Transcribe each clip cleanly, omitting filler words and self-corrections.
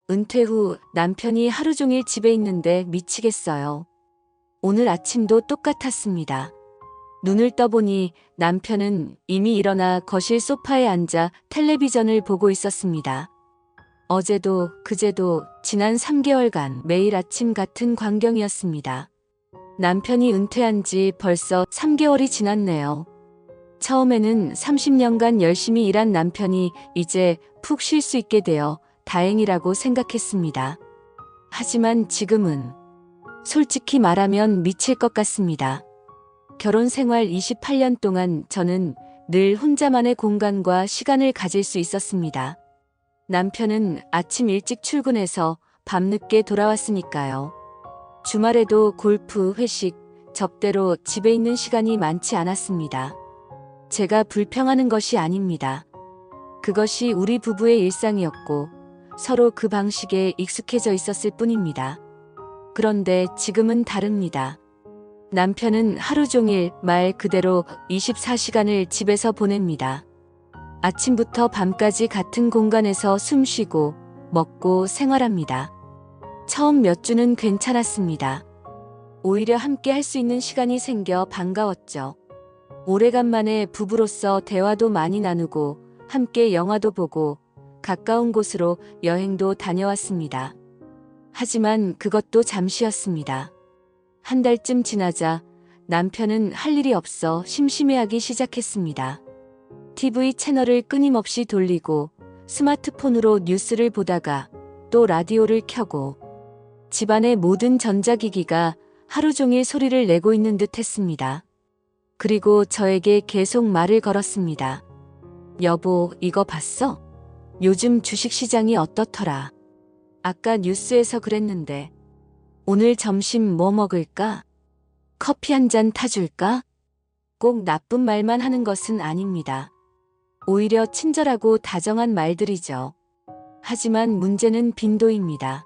은퇴 후 남편이 하루 종일 집에 있는데 미치겠어요. 오늘 아침도 똑같았습니다. 눈을 떠보니 남편은 이미 일어나 거실 소파에 앉아 텔레비전을 보고 있었습니다. 어제도 그제도 지난 3개월간 매일 아침 같은 광경이었습니다. 남편이 은퇴한 지 벌써 3개월이 지났네요. 처음에는 30년간 열심히 일한 남편이 이제 푹 쉴 수 있게 되어 다행이라고 생각했습니다. 하지만 지금은 솔직히 말하면 미칠 것 같습니다. 결혼 생활 28년 동안 저는 늘 혼자만의 공간과 시간을 가질 수 있었습니다. 남편은 아침 일찍 출근해서 밤늦게 돌아왔으니까요. 주말에도 골프, 회식, 접대로 집에 있는 시간이 많지 않았습니다. 제가 불평하는 것이 아닙니다. 그것이 우리 부부의 일상이었고 서로 그 방식에 익숙해져 있었을 뿐입니다. 그런데 지금은 다릅니다. 남편은 하루 종일 말 그대로 24시간을 집에서 보냅니다. 아침부터 밤까지 같은 공간에서 숨 쉬고 먹고 생활합니다. 처음 몇 주는 괜찮았습니다. 오히려 함께 할 수 있는 시간이 생겨 반가웠죠. 오래간만에 부부로서 대화도 많이 나누고 함께 영화도 보고 가까운 곳으로 여행도 다녀왔습니다. 하지만 그것도 잠시였습니다. 한 달쯤 지나자 남편은 할 일이 없어 심심해하기 시작했습니다. TV 채널을 끊임없이 돌리고 스마트폰으로 뉴스를 보다가 또 라디오를 켜고 집안의 모든 전자기기가 하루 종일 소리를 내고 있는 듯 했습니다. 그리고 저에게 계속 말을 걸었습니다. 여보, 이거 봤어? 요즘 주식시장이 어떻더라? 아까 뉴스에서 그랬는데. 오늘 점심 뭐 먹을까? 커피 한 잔 타줄까? 꼭 나쁜 말만 하는 것은 아닙니다. 오히려 친절하고 다정한 말들이죠. 하지만 문제는 빈도입니다.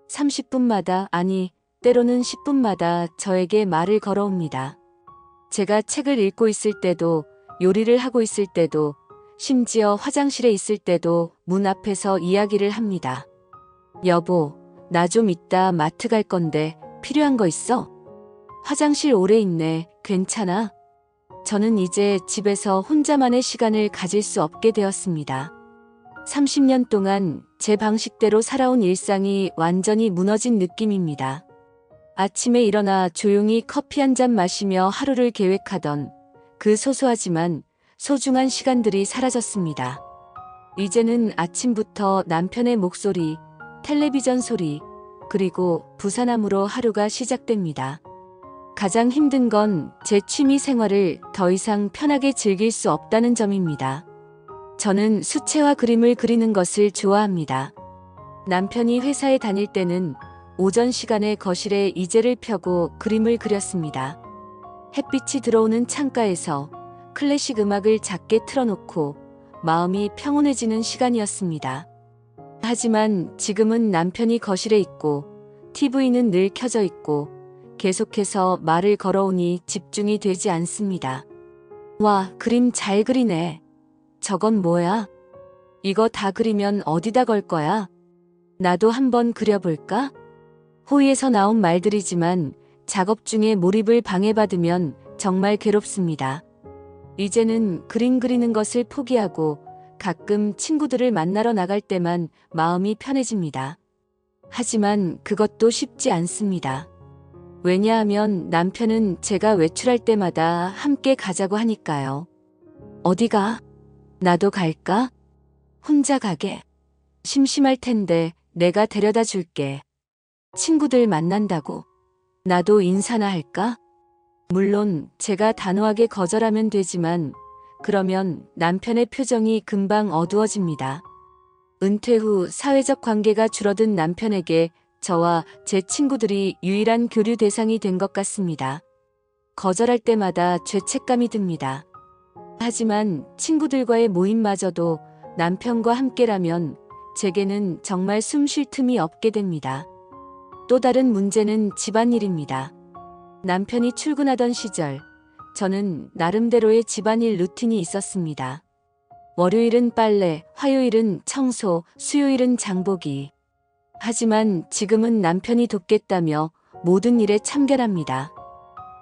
30분마다 아니 때로는 10분마다 저에게 말을 걸어옵니다. 제가 책을 읽고 있을 때도 요리를 하고 있을 때도 심지어 화장실에 있을 때도 문 앞에서 이야기를 합니다. 여보, 나 좀 이따 마트 갈 건데 필요한 거 있어? 화장실 오래 있네. 괜찮아? 저는 이제 집에서 혼자만의 시간을 가질 수 없게 되었습니다. 30년 동안 제 방식대로 살아온 일상이 완전히 무너진 느낌입니다. 아침에 일어나 조용히 커피 한 잔 마시며 하루를 계획하던 그 소소하지만 소중한 시간들이 사라졌습니다. 이제는 아침부터 남편의 목소리, 텔레비전 소리, 그리고 부산함으로 하루가 시작됩니다. 가장 힘든 건 제 취미 생활을 더 이상 편하게 즐길 수 없다는 점입니다. 저는 수채화 그림을 그리는 것을 좋아합니다. 남편이 회사에 다닐 때는 오전 시간에 거실에 이젤을 펴고 그림을 그렸습니다. 햇빛이 들어오는 창가에서 클래식 음악을 작게 틀어놓고 마음이 평온해지는 시간이었습니다. 하지만 지금은 남편이 거실에 있고 TV는 늘 켜져 있고 계속해서 말을 걸어오니 집중이 되지 않습니다. 와, 그림 잘 그리네. 저건 뭐야? 이거 다 그리면 어디다 걸 거야? 나도 한번 그려볼까? 호의에서 나온 말들이지만 작업 중에 몰입을 방해받으면 정말 괴롭습니다. 이제는 그림 그리는 것을 포기하고 가끔 친구들을 만나러 나갈 때만 마음이 편해집니다. 하지만 그것도 쉽지 않습니다. 왜냐하면 남편은 제가 외출할 때마다 함께 가자고 하니까요. 어디 가? 나도 갈까? 혼자 가게. 심심할 텐데 내가 데려다 줄게. 친구들 만난다고. 나도 인사나 할까? 물론 제가 단호하게 거절하면 되지만 그러면 남편의 표정이 금방 어두워집니다. 은퇴 후 사회적 관계가 줄어든 남편에게 저와 제 친구들이 유일한 교류 대상이 된 것 같습니다. 거절할 때마다 죄책감이 듭니다. 하지만 친구들과의 모임마저도 남편과 함께라면 제게는 정말 숨 쉴 틈이 없게 됩니다. 또 다른 문제는 집안일입니다. 남편이 출근하던 시절, 저는 나름대로의 집안일 루틴이 있었습니다. 월요일은 빨래, 화요일은 청소, 수요일은 장보기. 하지만 지금은 남편이 돕겠다며 모든 일에 참견합니다.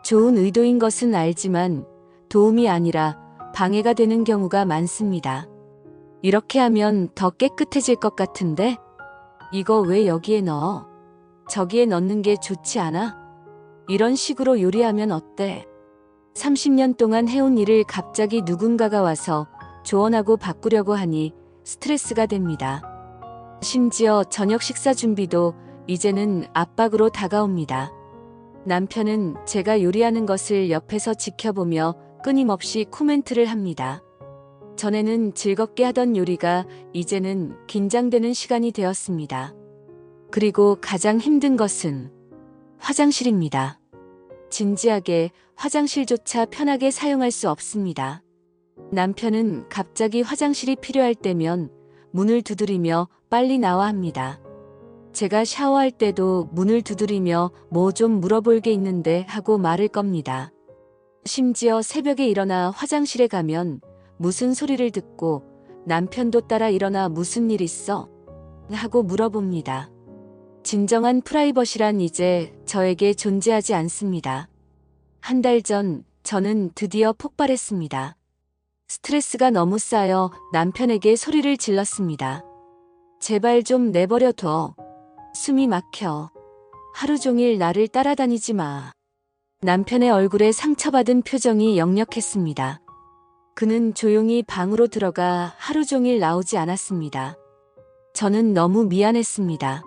좋은 의도인 것은 알지만 도움이 아니라 방해가 되는 경우가 많습니다. 이렇게 하면 더 깨끗해질 것 같은데? 이거 왜 여기에 넣어? 저기에 넣는 게 좋지 않아? 이런 식으로 요리하면 어때? 30년 동안 해온 일을 갑자기 누군가가 와서 조언하고 바꾸려고 하니 스트레스가 됩니다. 심지어 저녁 식사 준비도 이제는 압박으로 다가옵니다. 남편은 제가 요리하는 것을 옆에서 지켜보며 끊임없이 코멘트를 합니다. 전에는 즐겁게 하던 요리가 이제는 긴장되는 시간이 되었습니다. 그리고 가장 힘든 것은 화장실입니다. 진지하게 화장실조차 편하게 사용할 수 없습니다. 남편은 갑자기 화장실이 필요할 때면 문을 두드리며 빨리 나와 합니다. 제가 샤워할 때도 문을 두드리며 뭐 좀 물어볼 게 있는데 하고 말을 겁니다. 심지어 새벽에 일어나 화장실에 가면 무슨 소리를 듣고 남편도 따라 일어나 무슨 일 있어? 하고 물어봅니다. 진정한 프라이버시란 이제 저에게 존재하지 않습니다. 한 달 전 저는 드디어 폭발했습니다. 스트레스가 너무 쌓여 남편에게 소리를 질렀습니다. 제발 좀 내버려 둬. 숨이 막혀. 하루 종일 나를 따라다니지 마. 남편의 얼굴에 상처받은 표정이 역력했습니다. 그는 조용히 방으로 들어가 하루 종일 나오지 않았습니다. 저는 너무 미안했습니다.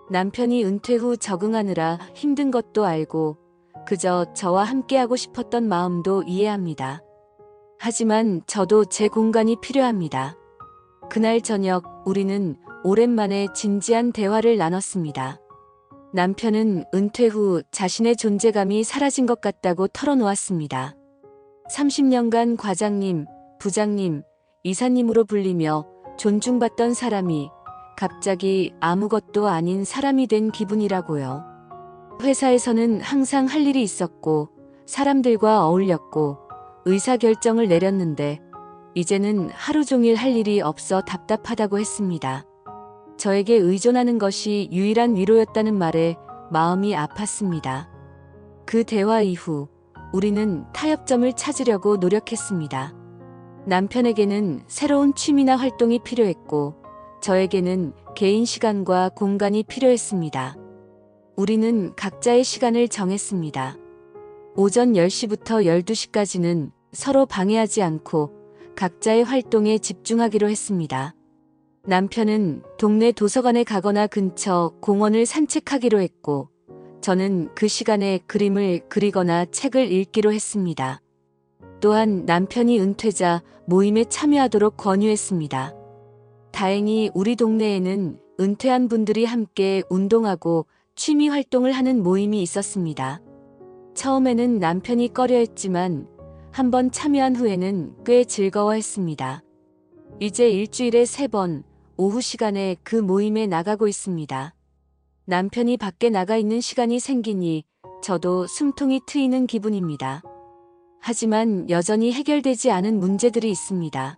남편이 은퇴 후 적응하느라 힘든 것도 알고 그저 저와 함께하고 싶었던 마음도 이해합니다. 하지만 저도 제 공간이 필요합니다. 그날 저녁 우리는 오랜만에 진지한 대화를 나눴습니다. 남편은 은퇴 후 자신의 존재감이 사라진 것 같다고 털어놓았습니다. 30년간 과장님, 부장님, 이사님으로 불리며 존중받던 사람이 갑자기 아무것도 아닌 사람이 된 기분이라고요. 회사에서는 항상 할 일이 있었고 사람들과 어울렸고 의사결정을 내렸는데 이제는 하루 종일 할 일이 없어 답답하다고 했습니다. 저에게 의존하는 것이 유일한 위로였다는 말에 마음이 아팠습니다. 그 대화 이후 우리는 타협점을 찾으려고 노력했습니다. 남편에게는 새로운 취미나 활동이 필요했고 저에게는 개인 시간과 공간이 필요했습니다. 우리는 각자의 시간을 정했습니다. 오전 10시부터 12시까지는 서로 방해하지 않고 각자의 활동에 집중하기로 했습니다. 남편은 동네 도서관에 가거나 근처 공원을 산책하기로 했고 저는 그 시간에 그림을 그리거나 책을 읽기로 했습니다. 또한 남편이 은퇴자 모임에 참여하도록 권유했습니다. 다행히 우리 동네에는 은퇴한 분들이 함께 운동하고 취미 활동을 하는 모임이 있었습니다. 처음에는 남편이 꺼려했지만 한번 참여한 후에는 꽤 즐거워했습니다. 이제 일주일에 3번 오후 시간에 그 모임에 나가고 있습니다. 남편이 밖에 나가 있는 시간이 생기니 저도 숨통이 트이는 기분입니다. 하지만 여전히 해결되지 않은 문제들이 있습니다.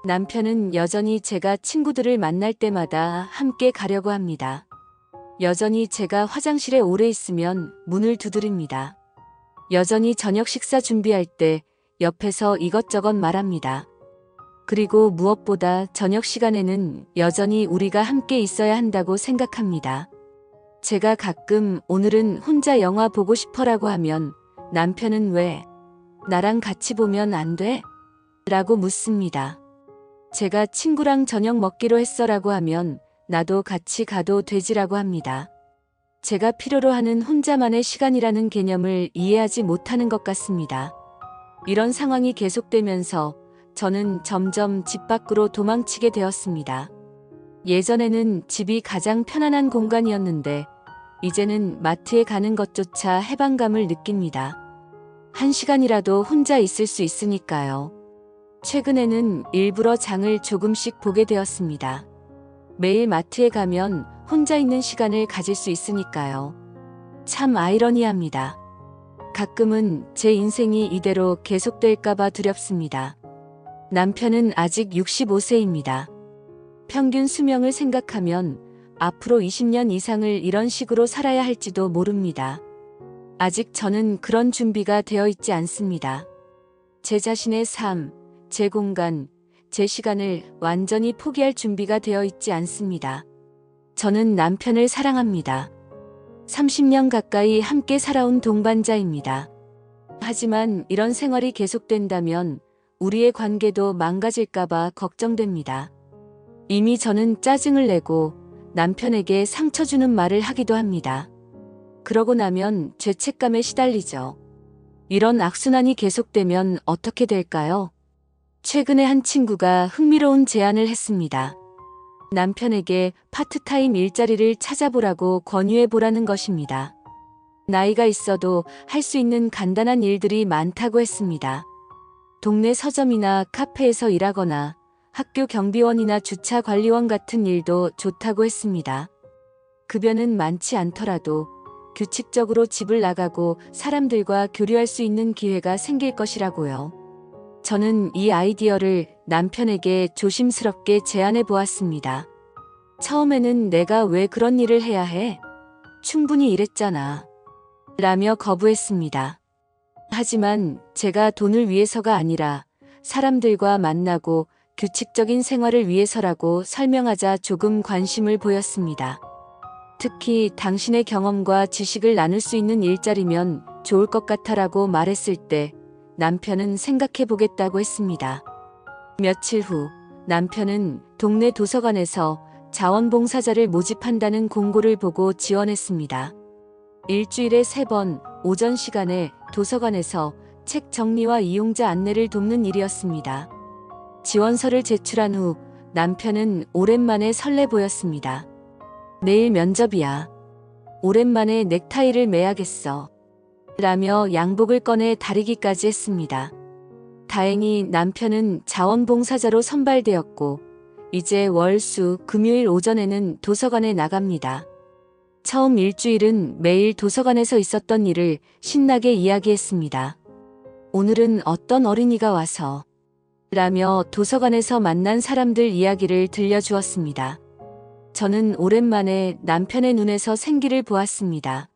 남편은 여전히 제가 친구들을 만날 때마다 함께 가려고 합니다. 여전히 제가 화장실에 오래 있으면 문을 두드립니다. 여전히 저녁 식사 준비할 때 옆에서 이것저것 말합니다. 그리고 무엇보다 저녁 시간에는 여전히 우리가 함께 있어야 한다고 생각합니다. 제가 가끔 오늘은 혼자 영화 보고 싶어라고 하면 남편은 왜 나랑 같이 보면 안 돼? 라고 묻습니다. 제가 친구랑 저녁 먹기로 했어라고 하면 나도 같이 가도 되지라고 합니다. 제가 필요로 하는 혼자만의 시간이라는 개념을 이해하지 못하는 것 같습니다. 이런 상황이 계속되면서 저는 점점 집 밖으로 도망치게 되었습니다. 예전에는 집이 가장 편안한 공간이었는데 이제는 마트에 가는 것조차 해방감을 느낍니다. 1시간이라도 혼자 있을 수 있으니까요. 최근에는 일부러 장을 조금씩 보게 되었습니다. 매일 마트에 가면 혼자 있는 시간을 가질 수 있으니까요. 참 아이러니합니다. 가끔은 제 인생이 이대로 계속될까봐 두렵습니다. 남편은 아직 65세입니다. 평균 수명을 생각하면 앞으로 20년 이상을 이런 식으로 살아야 할지도 모릅니다. 아직 저는 그런 준비가 되어 있지 않습니다. 제 자신의 삶, 제 공간, 제 시간을 완전히 포기할 준비가 되어 있지 않습니다. 저는 남편을 사랑합니다. 30년 가까이 함께 살아온 동반자입니다. 하지만 이런 생활이 계속된다면 우리의 관계도 망가질까봐 걱정됩니다. 이미 저는 짜증을 내고 남편에게 상처 주는 말을 하기도 합니다. 그러고 나면 죄책감에 시달리죠. 이런 악순환이 계속되면 어떻게 될까요? 최근에 한 친구가 흥미로운 제안을 했습니다. 남편에게 파트타임 일자리를 찾아보라고 권유해보라는 것입니다. 나이가 있어도 할 수 있는 간단한 일들이 많다고 했습니다. 동네 서점이나 카페에서 일하거나 학교 경비원이나 주차 관리원 같은 일도 좋다고 했습니다. 급여는 많지 않더라도 규칙적으로 집을 나가고 사람들과 교류할 수 있는 기회가 생길 것이라고요. 저는 이 아이디어를 남편에게 조심스럽게 제안해 보았습니다. 처음에는 내가 왜 그런 일을 해야 해? 충분히 일했잖아. 라며 거부했습니다. 하지만 제가 돈을 위해서가 아니라 사람들과 만나고 규칙적인 생활을 위해서라고 설명하자 조금 관심을 보였습니다. 특히 당신의 경험과 지식을 나눌 수 있는 일자리면 좋을 것 같아라고 말했을 때 남편은 생각해 보겠다고 했습니다. 며칠 후 남편은 동네 도서관에서 자원봉사자를 모집한다는 공고를 보고 지원했습니다. 일주일에 3번 오전 시간에 도서관에서 책 정리와 이용자 안내를 돕는 일이었습니다. 지원서를 제출한 후 남편은 오랜만에 설레 보였습니다. 내일 면접이야. 오랜만에 넥타이를 매야겠어. 라며 양복을 꺼내 다리기까지 했습니다. 다행히 남편은 자원봉사자로 선발되었고 이제 월, 수, 금요일 오전에는 도서관에 나갑니다. 처음 일주일은 매일 도서관에서 있었던 일을 신나게 이야기했습니다. 오늘은 어떤 어린이가 와서 라며 도서관에서 만난 사람들 이야기를 들려주었습니다. 저는 오랜만에 남편의 눈에서 생기를 보았습니다.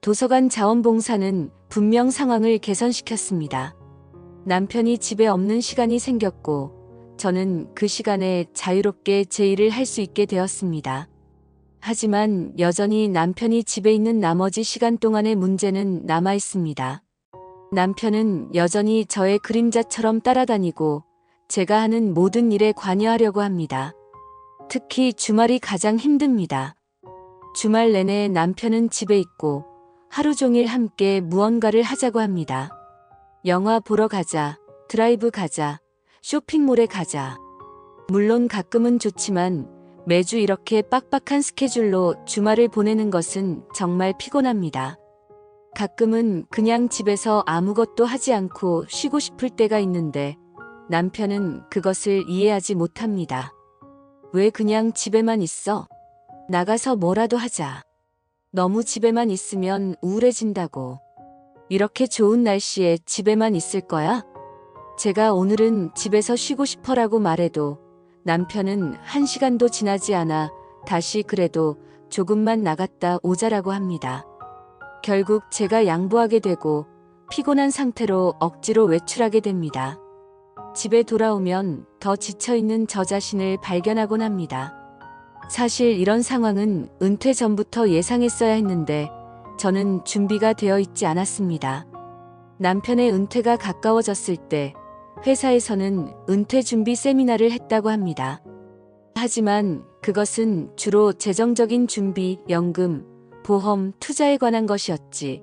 도서관 자원봉사는 분명 상황을 개선시켰습니다. 남편이 집에 없는 시간이 생겼고 저는 그 시간에 자유롭게 제 일을 할 수 있게 되었습니다. 하지만 여전히 남편이 집에 있는 나머지 시간 동안의 문제는 남아 있습니다. 남편은 여전히 저의 그림자처럼 따라다니고 제가 하는 모든 일에 관여하려고 합니다. 특히 주말이 가장 힘듭니다. 주말 내내 남편은 집에 있고 하루 종일 함께 무언가를 하자고 합니다. 영화 보러 가자, 드라이브 가자, 쇼핑몰에 가자. 물론 가끔은 좋지만 매주 이렇게 빡빡한 스케줄로 주말을 보내는 것은 정말 피곤합니다. 가끔은 그냥 집에서 아무것도 하지 않고 쉬고 싶을 때가 있는데 남편은 그것을 이해하지 못합니다. 왜 그냥 집에만 있어? 나가서 뭐라도 하자. 너무 집에만 있으면 우울해진다고. 이렇게 좋은 날씨에 집에만 있을 거야? 제가 오늘은 집에서 쉬고 싶어라고 말해도 남편은 1시간도 지나지 않아 다시 그래도 조금만 나갔다 오자라고 합니다. 결국 제가 양보하게 되고 피곤한 상태로 억지로 외출하게 됩니다. 집에 돌아오면 더 지쳐있는 저 자신을 발견하곤 합니다. 사실 이런 상황은 은퇴 전부터 예상했어야 했는데 저는 준비가 되어 있지 않았습니다. 남편의 은퇴가 가까워졌을 때 회사에서는 은퇴 준비 세미나를 했다고 합니다. 하지만 그것은 주로 재정적인 준비, 연금, 보험, 투자에 관한 것이었지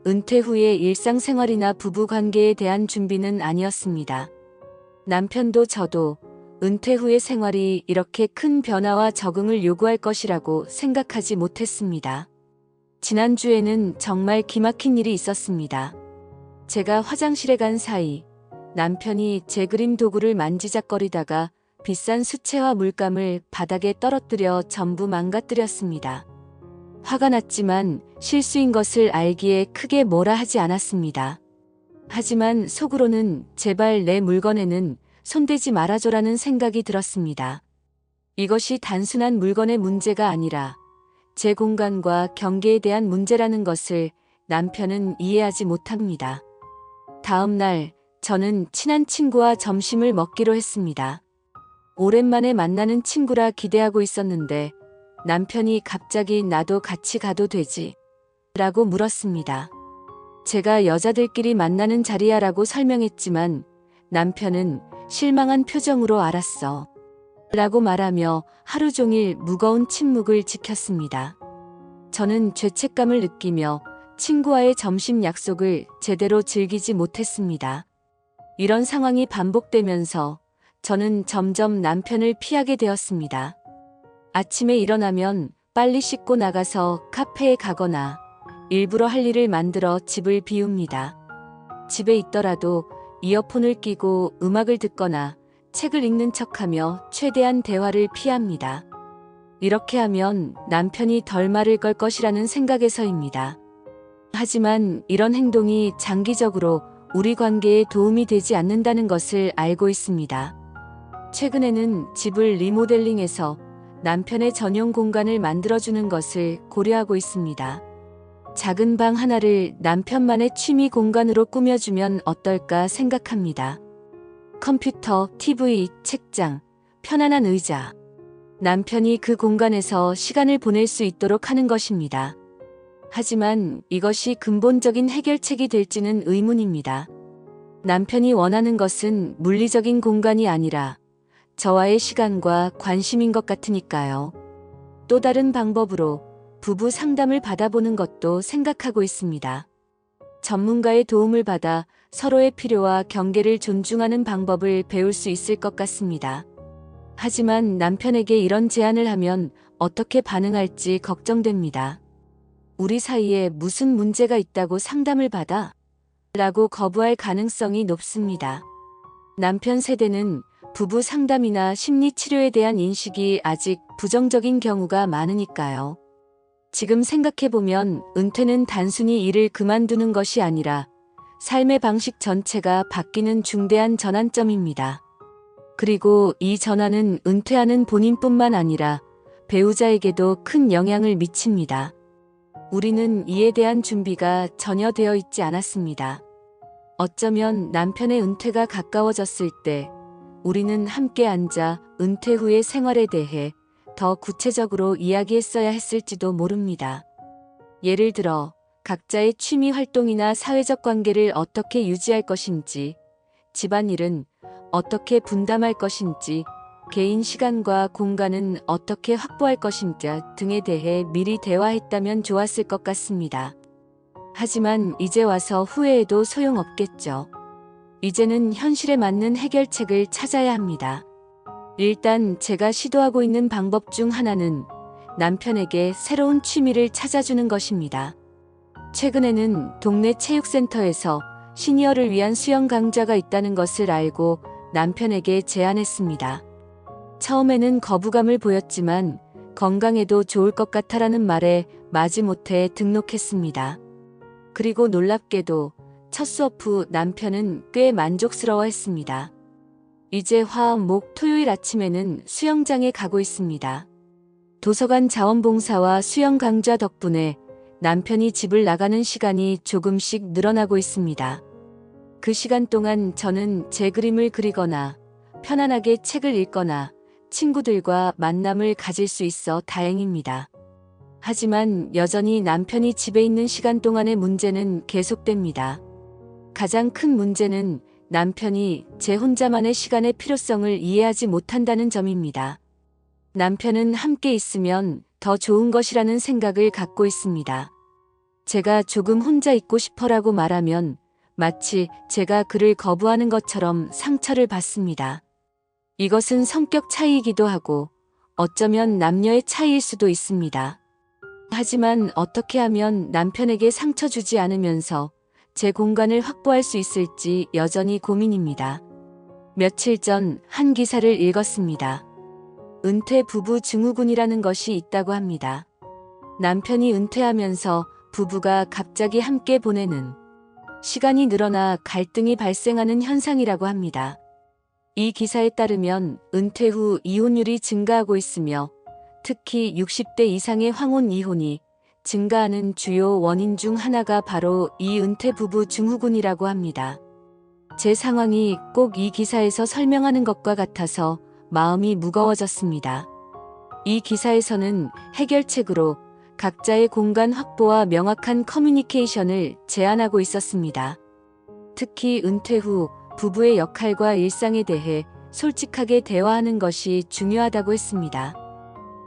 은퇴 후의 일상생활이나 부부관계에 대한 준비는 아니었습니다. 남편도 저도 은퇴 후의 생활이 이렇게 큰 변화와 적응을 요구할 것이라고 생각하지 못했습니다. 지난주에는 정말 기막힌 일이 있었습니다. 제가 화장실에 간 사이 남편이 제 그림 도구를 만지작거리다가 비싼 수채화 물감을 바닥에 떨어뜨려 전부 망가뜨렸습니다. 화가 났지만 실수인 것을 알기에 크게 뭐라 하지 않았습니다. 하지만 속으로는 제발 내 물건에는 손대지 말아줘라는 생각이 들었습니다. 이것이 단순한 물건의 문제가 아니라 제 공간과 경계에 대한 문제라는 것을 남편은 이해하지 못합니다. 다음 날 저는 친한 친구와 점심을 먹기로 했습니다. 오랜만에 만나는 친구라 기대하고 있었는데 남편이 갑자기 나도 같이 가도 되지? 라고 물었습니다. 제가 여자들끼리 만나는 자리야 라고 설명했지만 남편은 실망한 표정으로 알았어. 라고 말하며 하루 종일 무거운 침묵을 지켰습니다. 저는 죄책감을 느끼며 친구와의 점심 약속을 제대로 즐기지 못했습니다. 이런 상황이 반복되면서 저는 점점 남편을 피하게 되었습니다. 아침에 일어나면 빨리 씻고 나가서 카페에 가거나 일부러 할 일을 만들어 집을 비웁니다. 집에 있더라도 이어폰을 끼고 음악을 듣거나 책을 읽는 척하며 최대한 대화를 피합니다. 이렇게 하면 남편이 덜 말을 걸 것이라는 생각에서입니다. 하지만 이런 행동이 장기적으로 우리 관계에 도움이 되지 않는다는 것을 알고 있습니다. 최근에는 집을 리모델링해서 남편의 전용 공간을 만들어주는 것을 고려하고 있습니다. 작은 방 하나를 남편만의 취미 공간으로 꾸며주면 어떨까 생각합니다. 컴퓨터, TV, 책장, 편안한 의자. 남편이 그 공간에서 시간을 보낼 수 있도록 하는 것입니다. 하지만 이것이 근본적인 해결책이 될지는 의문입니다. 남편이 원하는 것은 물리적인 공간이 아니라 저와의 시간과 관심인 것 같으니까요. 또 다른 방법으로 부부 상담을 받아보는 것도 생각하고 있습니다. 전문가의 도움을 받아 서로의 필요와 경계를 존중하는 방법을 배울 수 있을 것 같습니다. 하지만 남편에게 이런 제안을 하면 어떻게 반응할지 걱정됩니다. 우리 사이에 무슨 문제가 있다고 상담을 받아? 라고 거부할 가능성이 높습니다. 남편 세대는 부부 상담이나 심리 치료에 대한 인식이 아직 부정적인 경우가 많으니까요. 지금 생각해보면 은퇴는 단순히 일을 그만두는 것이 아니라 삶의 방식 전체가 바뀌는 중대한 전환점입니다. 그리고 이 전환은 은퇴하는 본인뿐만 아니라 배우자에게도 큰 영향을 미칩니다. 우리는 이에 대한 준비가 전혀 되어 있지 않았습니다. 어쩌면 남편의 은퇴가 가까워졌을 때 우리는 함께 앉아 은퇴 후의 생활에 대해 더 구체적으로 이야기했어야 했을지도 모릅니다. 예를 들어 각자의 취미 활동이나 사회적 관계를 어떻게 유지할 것인지, 집안일은 어떻게 분담할 것인지, 개인 시간과 공간은 어떻게 확보할 것인지 등에 대해 미리 대화했다면 좋았을 것 같습니다. 하지만 이제 와서 후회해도 소용없겠죠. 이제는 현실에 맞는 해결책을 찾아야 합니다. 일단 제가 시도하고 있는 방법 중 하나는 남편에게 새로운 취미를 찾아주는 것입니다. 최근에는 동네 체육센터에서 시니어를 위한 수영 강좌가 있다는 것을 알고 남편에게 제안했습니다. 처음에는 거부감을 보였지만 건강에도 좋을 것 같아라는 말에 마지못해 등록했습니다. 그리고 놀랍게도 첫 수업 후 남편은 꽤 만족스러워했습니다. 이제 화, 목, 토요일 아침에는 수영장에 가고 있습니다. 도서관 자원봉사와 수영 강좌 덕분에 남편이 집을 나가는 시간이 조금씩 늘어나고 있습니다. 그 시간 동안 저는 제 그림을 그리거나 편안하게 책을 읽거나 친구들과 만남을 가질 수 있어 다행입니다. 하지만 여전히 남편이 집에 있는 시간 동안의 문제는 계속됩니다. 가장 큰 문제는 남편이 제 혼자만의 시간의 필요성을 이해하지 못한다는 점입니다. 남편은 함께 있으면 더 좋은 것이라는 생각을 갖고 있습니다. 제가 조금 혼자 있고 싶어라고 말하면 마치 제가 그를 거부하는 것처럼 상처를 받습니다. 이것은 성격 차이이기도 하고 어쩌면 남녀의 차이일 수도 있습니다. 하지만 어떻게 하면 남편에게 상처 주지 않으면서 제 공간을 확보할 수 있을지 여전히 고민입니다. 며칠 전 한 기사를 읽었습니다. 은퇴 부부 증후군이라는 것이 있다고 합니다. 남편이 은퇴하면서 부부가 갑자기 함께 보내는 시간이 늘어나 갈등이 발생하는 현상이라고 합니다. 이 기사에 따르면 은퇴 후 이혼율이 증가하고 있으며 특히 60대 이상의 황혼 이혼이 증가하는 주요 원인 중 하나가 바로 이 은퇴 부부 증후군이라고 합니다. 제 상황이 꼭 이 기사에서 설명하는 것과 같아서 마음이 무거워졌습니다. 이 기사에서는 해결책으로 각자의 공간 확보와 명확한 커뮤니케이션을 제안하고 있었습니다. 특히 은퇴 후 부부의 역할과 일상에 대해 솔직하게 대화하는 것이 중요하다고 했습니다.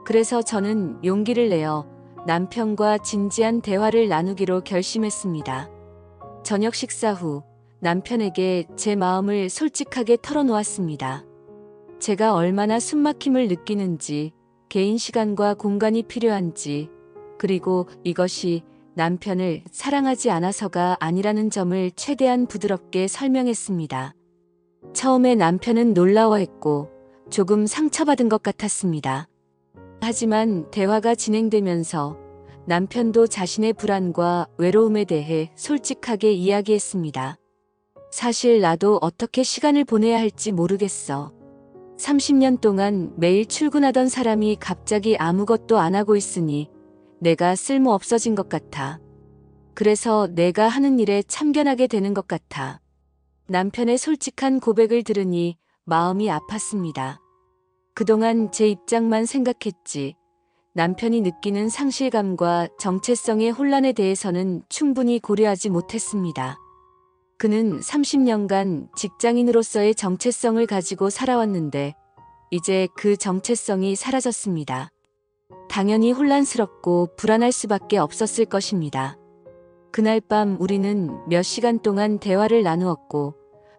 그래서 저는 용기를 내어 남편과 진지한 대화를 나누기로 결심했습니다. 저녁 식사 후 남편에게 제 마음을 솔직하게 털어놓았습니다. 제가 얼마나 숨막힘을 느끼는지, 개인 시간과 공간이 필요한지, 그리고 이것이 남편을 사랑하지 않아서가 아니라는 점을 최대한 부드럽게 설명했습니다. 처음에 남편은 놀라워했고 조금 상처받은 것 같았습니다. 하지만 대화가 진행되면서 남편도 자신의 불안과 외로움에 대해 솔직하게 이야기했습니다. 사실 나도 어떻게 시간을 보내야 할지 모르겠어. 30년 동안 매일 출근하던 사람이 갑자기 아무것도 안 하고 있으니 내가 쓸모 없어진 것 같아. 그래서 내가 하는 일에 참견하게 되는 것 같아. 남편의 솔직한 고백을 들으니 마음이 아팠습니다. 그동안 제 입장만 생각했지 남편이 느끼는 상실감과 정체성의 혼란에 대해서는 충분히 고려하지 못했습니다. 그는 30년간 직장인으로서의 정체성을 가지고 살아왔는데 이제 그 정체성이 사라졌습니다. 당연히 혼란스럽고 불안할 수밖에 없었을 것입니다. 그날 밤 우리는 몇 시간 동안 대화를 나누었고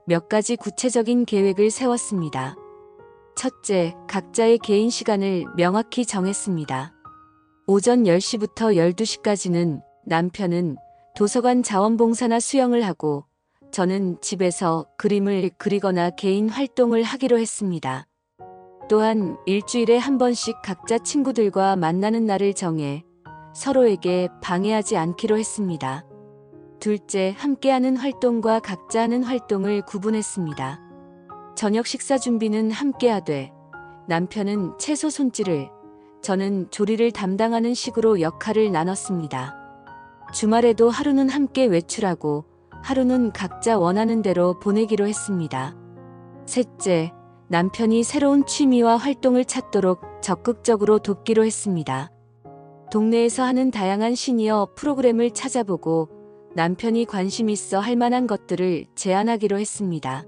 몇 가지 구체적인 계획을 세웠습니다. 첫째, 각자의 개인 시간을 명확히 정했습니다. 오전 10시부터 12시까지는 남편은 도서관 자원봉사나 수영을 하고 저는 집에서 그림을 그리거나 개인 활동을 하기로 했습니다. 또한 일주일에 한 번씩 각자 친구들과 만나는 날을 정해 서로에게 방해하지 않기로 했습니다. 둘째, 함께하는 활동과 각자 하는 활동을 구분했습니다. 저녁 식사 준비는 함께하되 남편은 채소 손질을, 저는 조리를 담당하는 식으로 역할을 나눴습니다. 주말에도 하루는 함께 외출하고 하루는 각자 원하는 대로 보내기로 했습니다. 셋째, 남편이 새로운 취미와 활동을 찾도록 적극적으로 돕기로 했습니다. 동네에서 하는 다양한 시니어 프로그램을 찾아보고 남편이 관심 있어 할 만한 것들을 제안하기로 했습니다.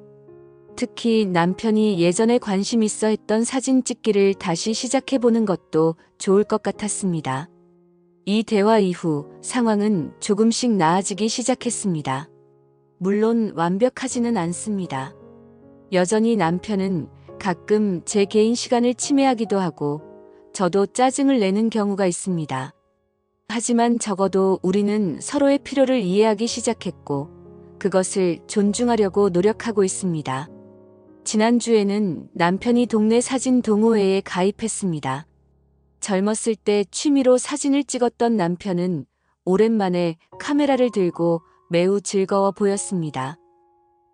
특히 남편이 예전에 관심 있어 했던 사진 찍기를 다시 시작해보는 것도 좋을 것 같았습니다. 이 대화 이후 상황은 조금씩 나아지기 시작했습니다. 물론 완벽하지는 않습니다. 여전히 남편은 가끔 제 개인 시간을 침해하기도 하고 저도 짜증을 내는 경우가 있습니다. 하지만 적어도 우리는 서로의 필요를 이해하기 시작했고 그것을 존중하려고 노력하고 있습니다. 지난주에는 남편이 동네 사진 동호회에 가입했습니다. 젊었을 때 취미로 사진을 찍었던 남편은 오랜만에 카메라를 들고 매우 즐거워 보였습니다.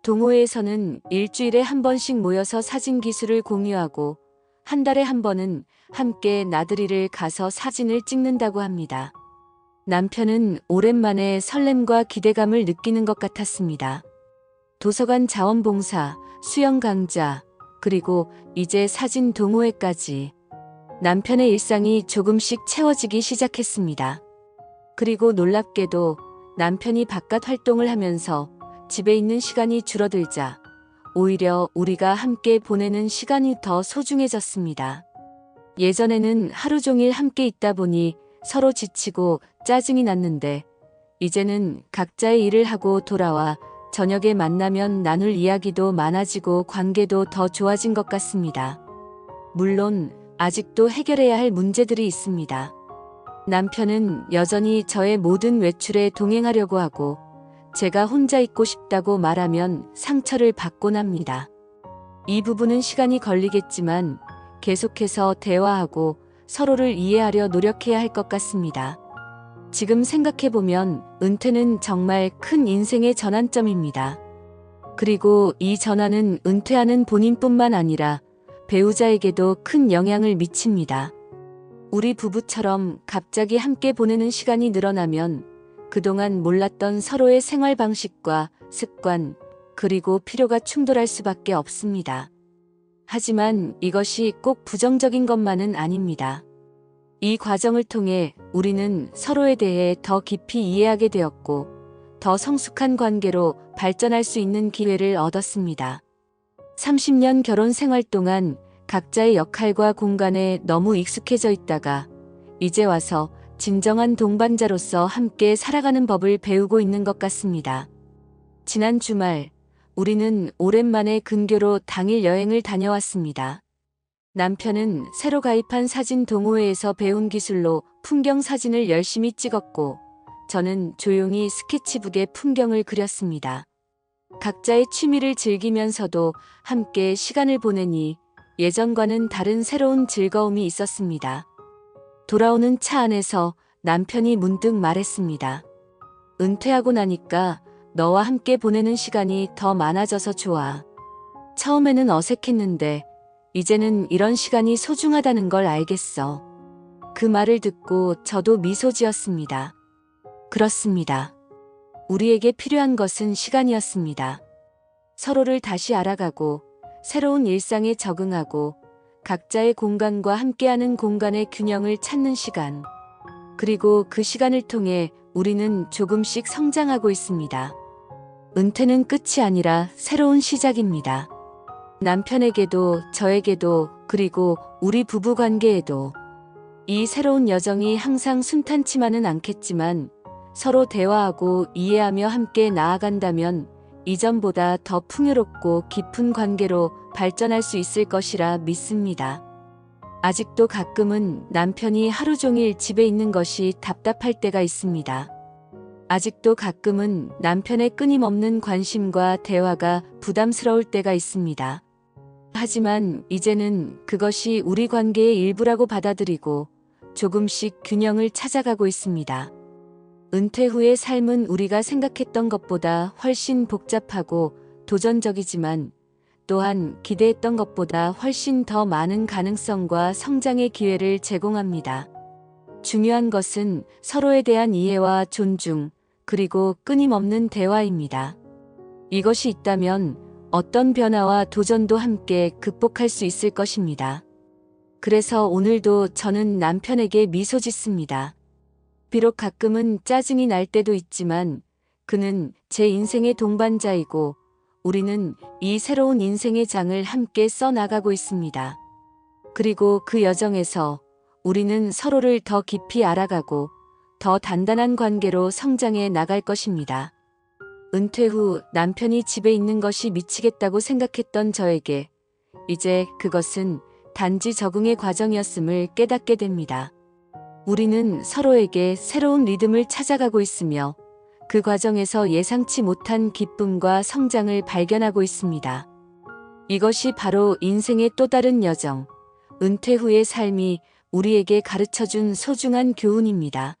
동호회에서는 일주일에 한 번씩 모여서 사진 기술을 공유하고 한 달에 한 번은 함께 나들이를 가서 사진을 찍는다고 합니다. 남편은 오랜만에 설렘과 기대감을 느끼는 것 같았습니다. 도서관 자원봉사, 수영 강좌, 그리고 이제 사진 동호회까지 남편의 일상이 조금씩 채워지기 시작했습니다. 그리고 놀랍게도 남편이 바깥 활동을 하면서 집에 있는 시간이 줄어들자 오히려 우리가 함께 보내는 시간이 더 소중해졌습니다. 예전에는 하루 종일 함께 있다 보니 서로 지치고 짜증이 났는데 이제는 각자의 일을 하고 돌아와 저녁에 만나면 나눌 이야기도 많아지고 관계도 더 좋아진 것 같습니다. 물론 아직도 해결해야 할 문제들이 있습니다. 남편은 여전히 저의 모든 외출에 동행하려고 하고 제가 혼자 있고 싶다고 말하면 상처를 받곤 합니다. 이 부분은 시간이 걸리겠지만 계속해서 대화하고 서로를 이해하려 노력해야 할 것 같습니다. 지금 생각해보면 은퇴는 정말 큰 인생의 전환점입니다. 그리고 이 전환은 은퇴하는 본인뿐만 아니라 배우자에게도 큰 영향을 미칩니다. 우리 부부처럼 갑자기 함께 보내는 시간이 늘어나면 그동안 몰랐던 서로의 생활 방식과 습관, 그리고 필요가 충돌할 수밖에 없습니다. 하지만 이것이 꼭 부정적인 것만은 아닙니다. 이 과정을 통해 우리는 서로에 대해 더 깊이 이해하게 되었고, 더 성숙한 관계로 발전할 수 있는 기회를 얻었습니다. 30년 결혼 생활 동안 각자의 역할과 공간에 너무 익숙해져 있다가 이제 와서 진정한 동반자로서 함께 살아가는 법을 배우고 있는 것 같습니다. 지난 주말, 우리는 오랜만에 근교로 당일 여행을 다녀왔습니다. 남편은 새로 가입한 사진 동호회에서 배운 기술로 풍경 사진을 열심히 찍었고, 저는 조용히 스케치북에 풍경을 그렸습니다. 각자의 취미를 즐기면서도 함께 시간을 보내니 예전과는 다른 새로운 즐거움이 있었습니다. 돌아오는 차 안에서 남편이 문득 말했습니다. 은퇴하고 나니까 너와 함께 보내는 시간이 더 많아져서 좋아. 처음에는 어색했는데 이제는 이런 시간이 소중하다는 걸 알겠어. 그 말을 듣고 저도 미소 지었습니다. 그렇습니다. 우리에게 필요한 것은 시간이었습니다. 서로를 다시 알아가고 새로운 일상에 적응하고 각자의 공간과 함께하는 공간의 균형을 찾는 시간. 그리고 그 시간을 통해 우리는 조금씩 성장하고 있습니다. 은퇴는 끝이 아니라 새로운 시작입니다. 남편에게도 저에게도 그리고 우리 부부 관계에도 이 새로운 여정이 항상 순탄치만은 않겠지만 서로 대화하고 이해하며 함께 나아간다면 이전보다 더 풍요롭고 깊은 관계로 발전할 수 있을 것이라 믿습니다. 아직도 가끔은 남편이 하루 종일 집에 있는 것이 답답할 때가 있습니다. 아직도 가끔은 남편의 끊임없는 관심과 대화가 부담스러울 때가 있습니다. 하지만 이제는 그것이 우리 관계의 일부라고 받아들이고 조금씩 균형을 찾아가고 있습니다. 은퇴 후의 삶은 우리가 생각했던 것보다 훨씬 복잡하고 도전적이지만 또한 기대했던 것보다 훨씬 더 많은 가능성과 성장의 기회를 제공합니다. 중요한 것은 서로에 대한 이해와 존중, 그리고 끊임없는 대화입니다. 이것이 있다면 어떤 변화와 도전도 함께 극복할 수 있을 것입니다. 그래서 오늘도 저는 남편에게 미소 짓습니다. 비록 가끔은 짜증이 날 때도 있지만 그는 제 인생의 동반자이고 우리는 이 새로운 인생의 장을 함께 써나가고 있습니다. 그리고 그 여정에서 우리는 서로를 더 깊이 알아가고 더 단단한 관계로 성장해 나갈 것입니다. 은퇴 후 남편이 집에 있는 것이 미치겠다고 생각했던 저에게 이제 그것은 단지 적응의 과정이었음을 깨닫게 됩니다. 우리는 서로에게 새로운 리듬을 찾아가고 있으며 그 과정에서 예상치 못한 기쁨과 성장을 발견하고 있습니다. 이것이 바로 인생의 또 다른 여정, 은퇴 후의 삶이 우리에게 가르쳐준 소중한 교훈입니다.